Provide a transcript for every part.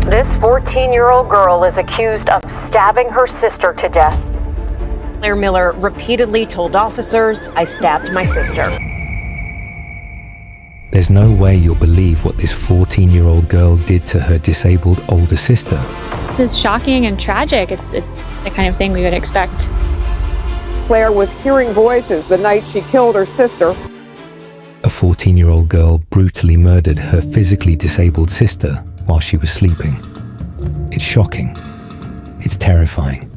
This 14-year-old girl is accused of stabbing her sister to death. Claire Miller repeatedly told officers, "I stabbed my sister." There's no way you'll believe what this 14-year-old girl did to her disabled older sister. This is shocking and tragic. It's the kind of thing we would expect. Claire was hearing voices the night she killed her sister. A 14-year-old girl brutally murdered her physically disabled sister while she was sleeping. It's shocking. It's terrifying.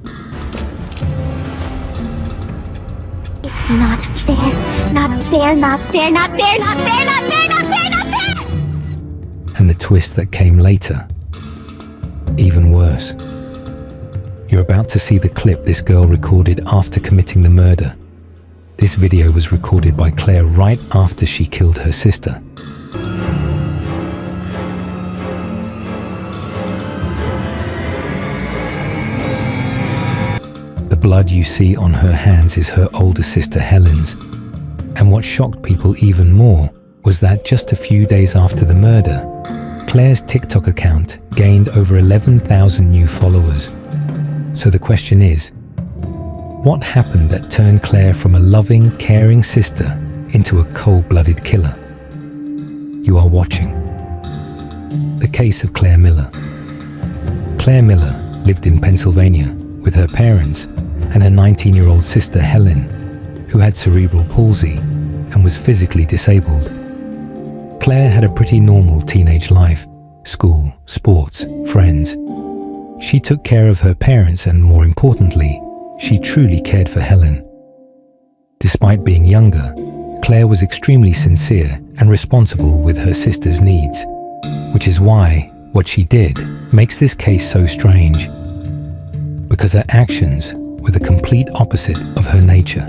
It's not fair, not fair, not fair, not fair, not fair, not fair, not fair, not fair! And the twist that came later, even worse. You're about to see the clip this girl recorded after committing the murder. This video was recorded by Claire right after she killed her sister. The blood you see on her hands is her older sister Helen's. And what shocked people even more was that just a few days after the murder, Claire's TikTok account gained over 11,000 new followers. So the question is, what happened that turned Claire from a loving, caring sister into a cold-blooded killer? You are watching The Case of Claire Miller. Claire Miller lived in Pennsylvania with her parents and her 19-year-old sister Helen, who had cerebral palsy and was physically disabled. Claire had a pretty normal teenage life: school, sports, friends. She took care of her parents and, more importantly, she truly cared for Helen. Despite being younger, Claire was extremely sincere and responsible with her sister's needs, which is why what she did makes this case so strange, because her actions were the complete opposite of her nature.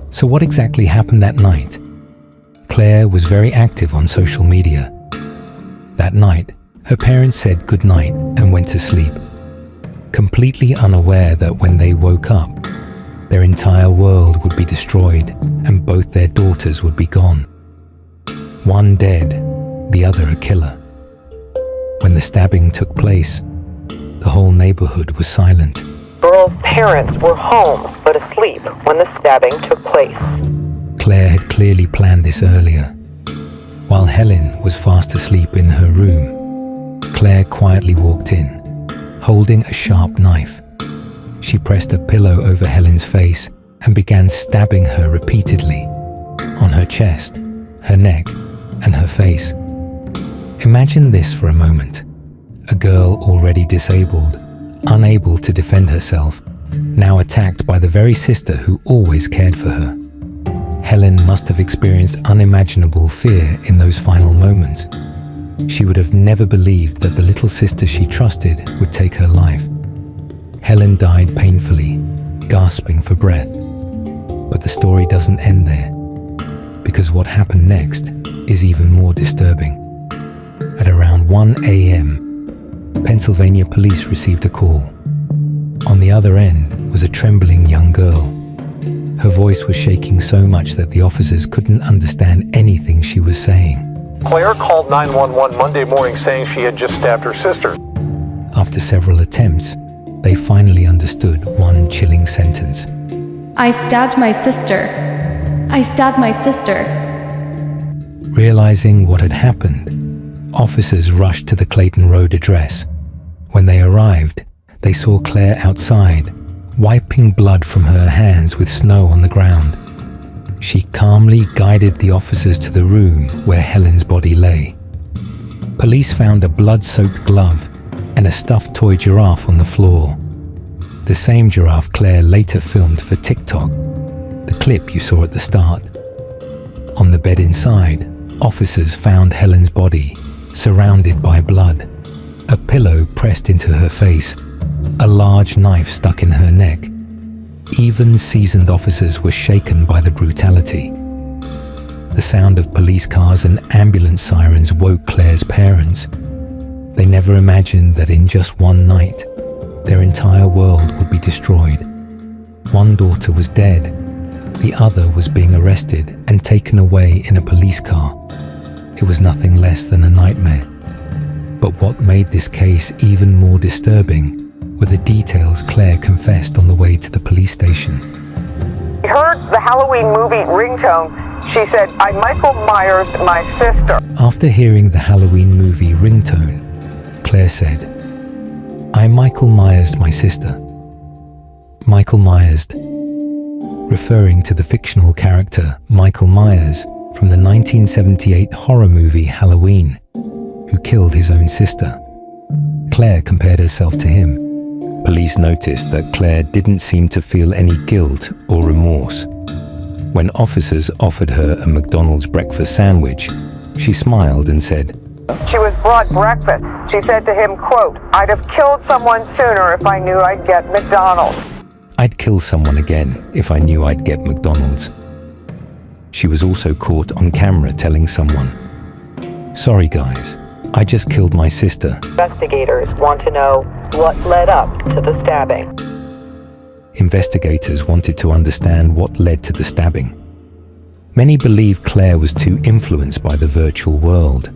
So what exactly happened that night? Claire was very active on social media. That night, her parents said goodnight and went to sleep, completely unaware that when they woke up, their entire world would be destroyed and both their daughters would be gone. One dead, the other a killer. When the stabbing took place, the whole neighborhood was silent. Girl's parents were home but asleep when the stabbing took place. Claire had clearly planned this earlier. While Helen was fast asleep in her room, Claire quietly walked in, holding a sharp knife. She pressed a pillow over Helen's face and began stabbing her repeatedly, on her chest, her neck, and her face. Imagine this for a moment. A girl already disabled, unable to defend herself, now attacked by the very sister who always cared for her. Helen must have experienced unimaginable fear in those final moments. She would have never believed that the little sister she trusted would take her life. Helen died painfully, gasping for breath. But the story doesn't end there, because what happened next is even more disturbing. At around 1 a.m., Pennsylvania police received a call. On the other end was a trembling young girl. Her voice was shaking so much that the officers couldn't understand anything she was saying. Claire called 911 Monday morning saying she had just stabbed her sister. After several attempts, they finally understood one chilling sentence. I stabbed my sister. I stabbed my sister. Realizing what had happened, officers rushed to the Clayton Road address. When they arrived, they saw Claire outside, wiping blood from her hands with snow on the ground. She calmly guided the officers to the room where Helen's body lay. Police found a blood-soaked glove and a stuffed toy giraffe on the floor. The same giraffe Claire later filmed for TikTok, the clip you saw at the start. On the bed inside, officers found Helen's body, surrounded by blood, a pillow pressed into her face, a large knife stuck in her neck. Even seasoned officers were shaken by the brutality. The sound of police cars and ambulance sirens woke Claire's parents. They never imagined that in just one night, their entire world would be destroyed. One daughter was dead, the other was being arrested and taken away in a police car. It was nothing less than a nightmare. But what made this case even more disturbing were the details Claire confessed on the way to the police station. She heard the Halloween movie ringtone. She said, "I Michael Myers my sister." After hearing the Halloween movie ringtone, Claire said, "I Michael Myers my sister." Michael Myers, referring to the fictional character Michael Myers from the 1978 horror movie Halloween, who killed his own sister. Claire compared herself to him. Police noticed that Claire didn't seem to feel any guilt or remorse. When officers offered her a McDonald's breakfast sandwich, she smiled and said, She was brought breakfast. She said to him, quote, "I'd have killed someone sooner if I knew I'd get McDonald's." "I'd kill someone again if I knew I'd get McDonald's." She was also caught on camera telling someone, "Sorry guys, I just killed my sister." Investigators want to know what led up to the stabbing. Investigators wanted to understand what led to the stabbing. Many believe Claire was too influenced by the virtual world.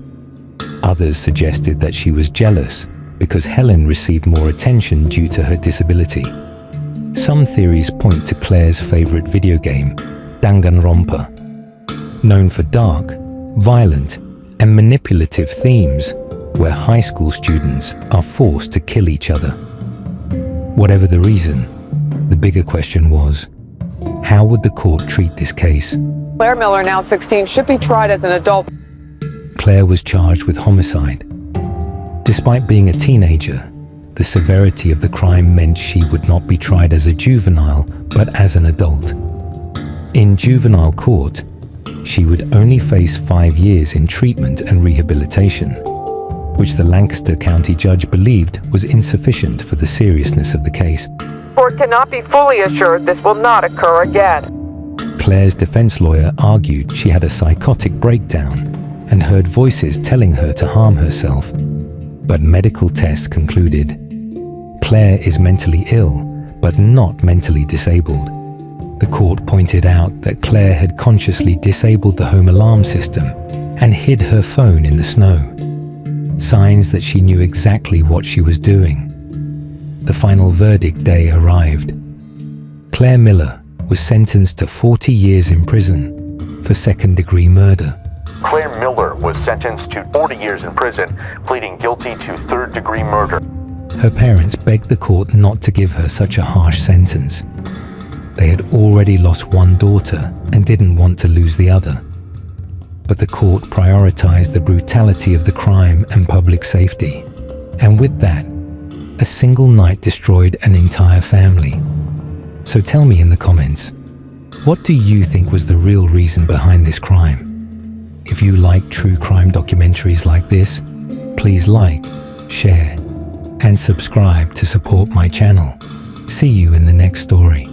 Others suggested that she was jealous because Helen received more attention due to her disability. Some theories point to Claire's favorite video game, Danganronpa. Known for dark, violent, and manipulative themes where high school students are forced to kill each other. Whatever the reason, the bigger question was, how would the court treat this case? Claire Miller, now 16, should be tried as an adult. Claire was charged with homicide. Despite being a teenager, the severity of the crime meant she would not be tried as a juvenile, but as an adult. In juvenile court, she would only face 5 years in treatment and rehabilitation, which the Lancaster County judge believed was insufficient for the seriousness of the case. The court cannot be fully assured this will not occur again. Claire's defense lawyer argued she had a psychotic breakdown and heard voices telling her to harm herself, but medical tests concluded Claire is mentally ill, but not mentally disabled. The court pointed out that Claire had consciously disabled the home alarm system and hid her phone in the snow, signs that she knew exactly what she was doing. The final verdict day arrived. Claire Miller was sentenced to 40 years in prison for second-degree murder. Claire Miller was sentenced to 40 years in prison, pleading guilty to third-degree murder. Her parents begged the court not to give her such a harsh sentence. They had already lost one daughter and didn't want to lose the other. But the court prioritized the brutality of the crime and public safety. And with that, a single night destroyed an entire family. So tell me in the comments, what do you think was the real reason behind this crime? If you like true crime documentaries like this, please like, share, and subscribe to support my channel. See you in the next story.